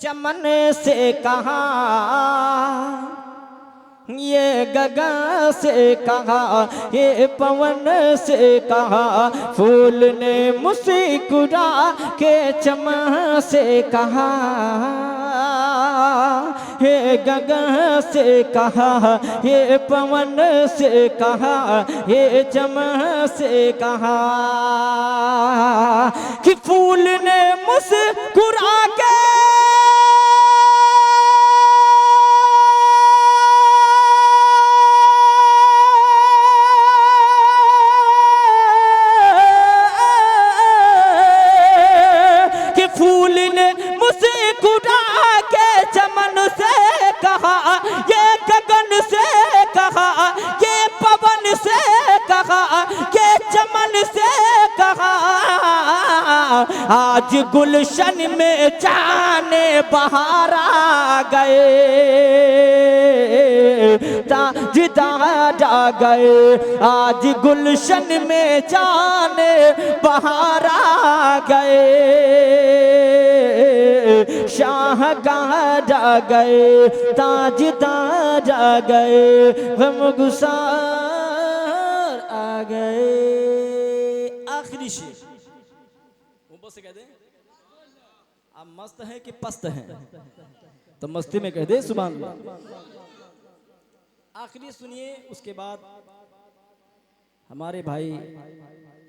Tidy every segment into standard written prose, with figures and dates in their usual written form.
चमन से कहा, ये गगन से कहा, ये पवन से कहा, फूल ने मुस्कुरा के चमन से कहा, ये गगन से कहा, ये पवन से कहा, ये चमन से कहा कि फूल ने मुस्कुरा के चमन से कहा, ये गगन से कहा, ये पवन से कहा, ये चमन से कहा, आज गुलशन में जाने बहार आ गए, ताजदार आ गए, आज गुलशन में जाने बहार आ गए, शाहगार आ गए, ताजदार आ गए, गमगुसार आ गए। आखिरी शेर ऊपर से कह दे, आप मस्त हैं कि पस्त हैं, तो मस्ती में कह दे सुभान अल्लाह। आखिरी सुनिए, उसके बाद हमारे भाई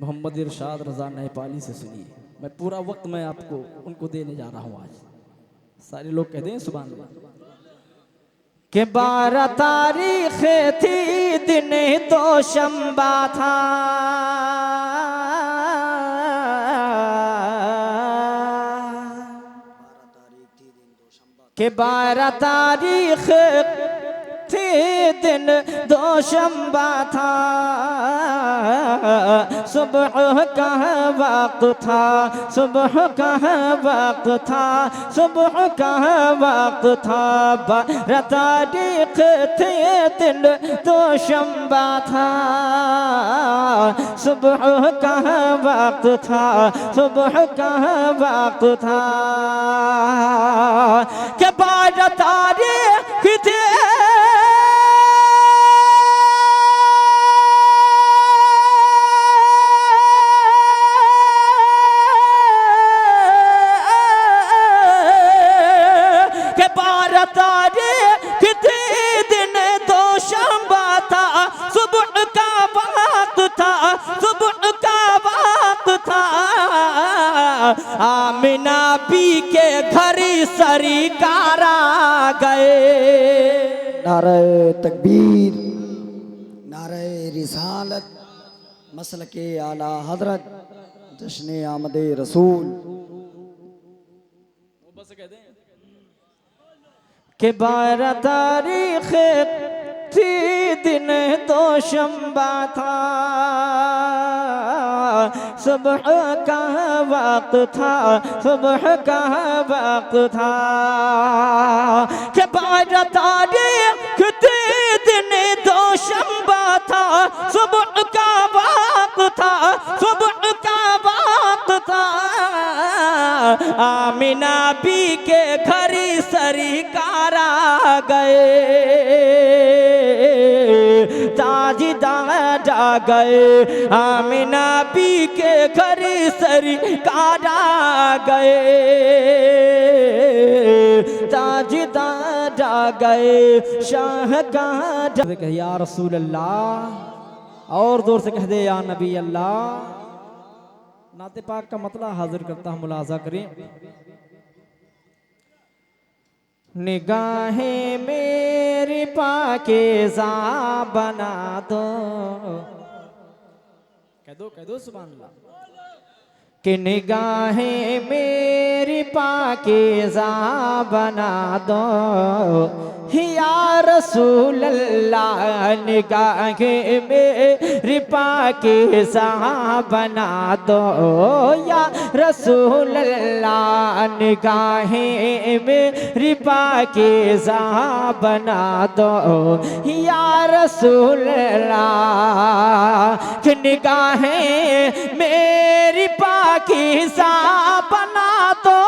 मोहम्मद इरशाद रजा नेपाली से सुनिए। मैं पूरा वक्त मैं आपको उनको देने जा रहा हूँ। आज सारे लोग कहते हैं सुभान अल्लाह। के 12 तारीख थी, दिन दोशंबा था, के 12 तारीख थी, दिन दोशंबा था, सुबह का वक्त था, सुबह का वक्त था, सुबह का वक्त था, 12 तारीख थी, दिन दोशंबा था, सुबह का वक्त था, सुबह का वक्त था, के 12 तारीख थी, आमिना पी के घरी सरकार आ गए। नारे तकबीर, नारे रिसालत, मसलके आला हजरत, जश्न आमदे रसूल। के 12 तारीख थी, दिन दोशंबा था, सुबह का वक्त था, सुबह का वक्त था, के 12 तारीख थी, दिन दोशंबा था, सुबह का वक्त था, सुबह का वक्त था, आमिना बी के घरी सरकार आ गए, ताजदार आ गए, आमिना बी के घरी सरकार आ गए, ताजदार आ गए, शाहगार। कह या रसूल अल्लाह, और जोर से कह दे या नबी अल्लाह। नाते पाक का मतलब हाजिर करता हूँ, मुलाजा करें। निगाहें मेरी पाकीज़ा बना दो, कह दो सुभान अल्लाह। कि निगाहें मेरी पाकीज़ा बना दो, या रसूल अल्लाह, निगाहें मेरी पाकीज़ा बना दो, या रसूल अल्लाह, निगाहें मेरी पाकीज़ा बना दो, या रसूल अल्लाह, कि निगाहें मेरी पाकीज़ा बना दो,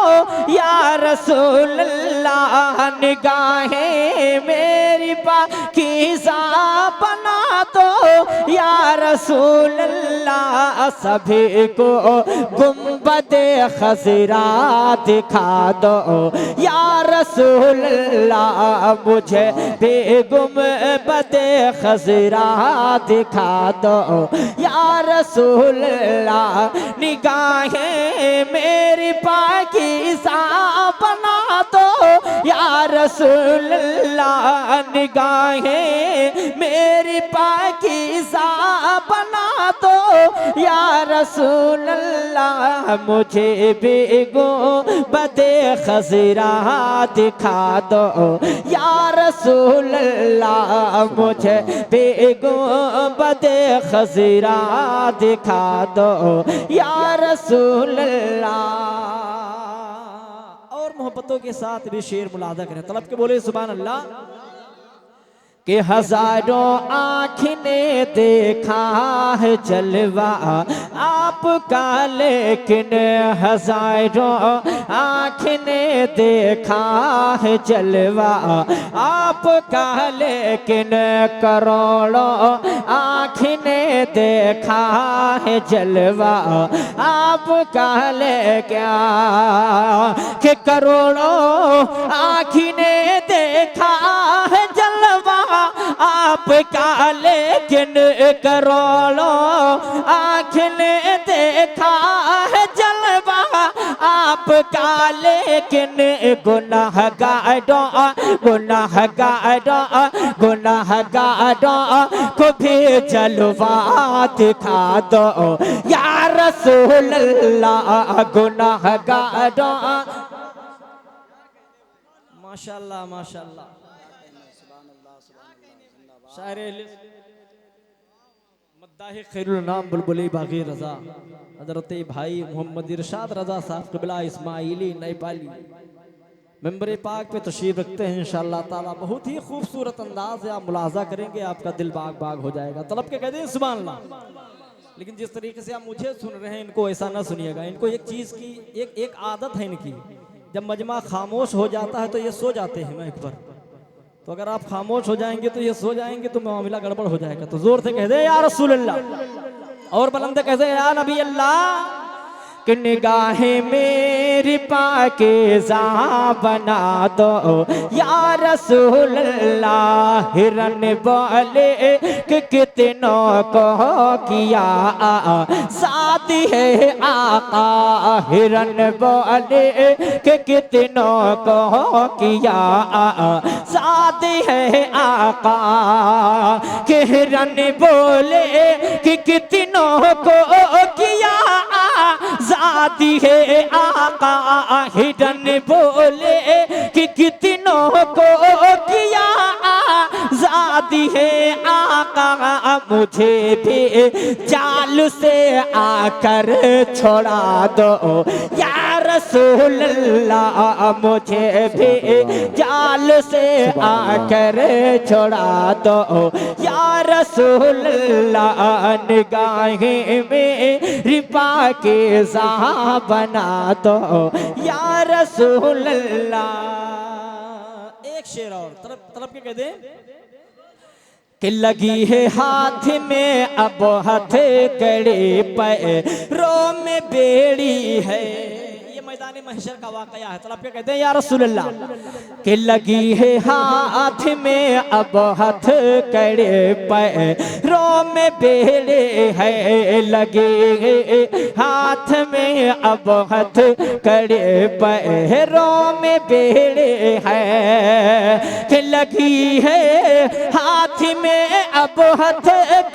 या रसूल अल्लाह निगाहें मेरी पाकीज़ा बना दो या रसूल अल्लाह सभी को गुंबदे खज़रा दिखा दो या रसूल अल्लाह मुझे भी गुंबदे खज़रा दिखा दो या रसूल अल्लाह निगाहें मेरी पाकीज़ा बना दो या रसूल अल्लाह निगाहें मेरी पाकीज़ा बना दो या रसूल अल्लाह मुझे भी गुंबदे खज़रा दिखा दो या रसूल अल्लाह मुझे भी गुंबदे खज़रा दिखा दो या रसूल अल्लाह। और मोहब्बतों के साथ भी शेर मुलादा करें, तलब के बोले सुभान अल्लाह। कि हजारों आँख ने देखा है जलवा आपका लेकिन हजारों आँख ने देखा है जलवा आपका लेकिन करोड़ों आँख ने देखा है जलवा आपका लेकिन कि करोड़ों आँख ने देखा है जलवा आपका लेकिन करोड़ों आँख ने देखा है जलवा आपका लेकिन गुनाहगारों को भी जलवा दिखा दो या रसूल अल्लाह गुनाहगारों। माशाअल्लाह माशाअल्लाह। शायर मद्दाह खैरुल नाम बुलबुली बागी रजा हजरत भाई मोहम्मद इरशाद रजा साहब क़िबला इस्माइली नेपाली मेंबर पाक पे तशरीफ रखते हैं इंशाअल्लाह ताला। बहुत ही खूबसूरत अंदाज से आप मुलाजा करेंगे, आपका दिल बाग बाग हो जाएगा। तलब के कहते हैं सुभान अल्लाह। लेकिन जिस तरीके से आप मुझे सुन रहे हैं इनको ऐसा ना सुनिएगा। इनको एक चीज़ की एक आदत है इनकी, जब मजमा खामोश हो जाता है तो ये सो जाते हैं माइक पर। तो अगर आप खामोश हो जाएंगे तो ये सो जाएंगे तो मामला गड़बड़ हो जाएगा। तो जोर से कह दे या रसूल अल्लाह और बुलंद कह दे या नबी अल्लाह। कि निगाहें मेरी पाकीज़ा बना दो या रसूल अल्लाह। हिरन बोले कि कितनों को किया शादी है आका। हिरन बोले कि कितनों को किया शादी है आका। कि हिरन बोले कि कितनों को किया शादी है आका। हिरन बोले कि कितनों को किया शादी है आका। मुझे भी जाल से आकर छोड़ा दो या रसूल अल्लाह। मुझे भी जाल से आकर छोड़ा दो या रसूल अल्लाह। निगाहें मेरी पाकीज़ा बना दो या रसूल अल्लाह। एक शेर और तरफ के कह दे कि लगी है हाथ में अब हाथ कड़े पैरों में बेड़ी है। ये मैदान महशर का वाकया है। तलब के कहते हैं या रसूल अल्लाह। कि लगी है हाथ में अब हाथ कड़े पैरों में बेड़े है। लगे हाथ में अब हाथ कड़े पैरों में बेड़े है। कि लगी है हाथ में अब हाथ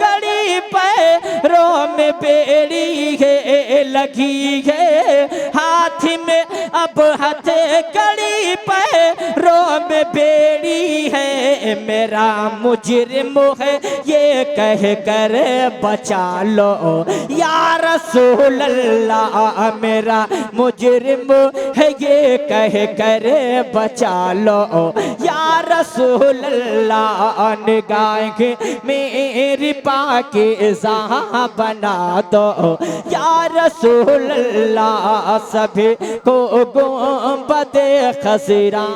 कड़ी पैरों में बेड़ी है। लगी है हाथ में अब हाथ कड़ी पैरों में बेड़ी है। मेरा मुजरिम है ये कह कर बचा लो या रसूल अल्लाह। मेरा मुजरिम है ये कह कर बचा लो या रसूल अल्लाह। निगाह मेरी पाकीज़ा बना दो या रसूल अल्लाह सभी को गुंबद खजरा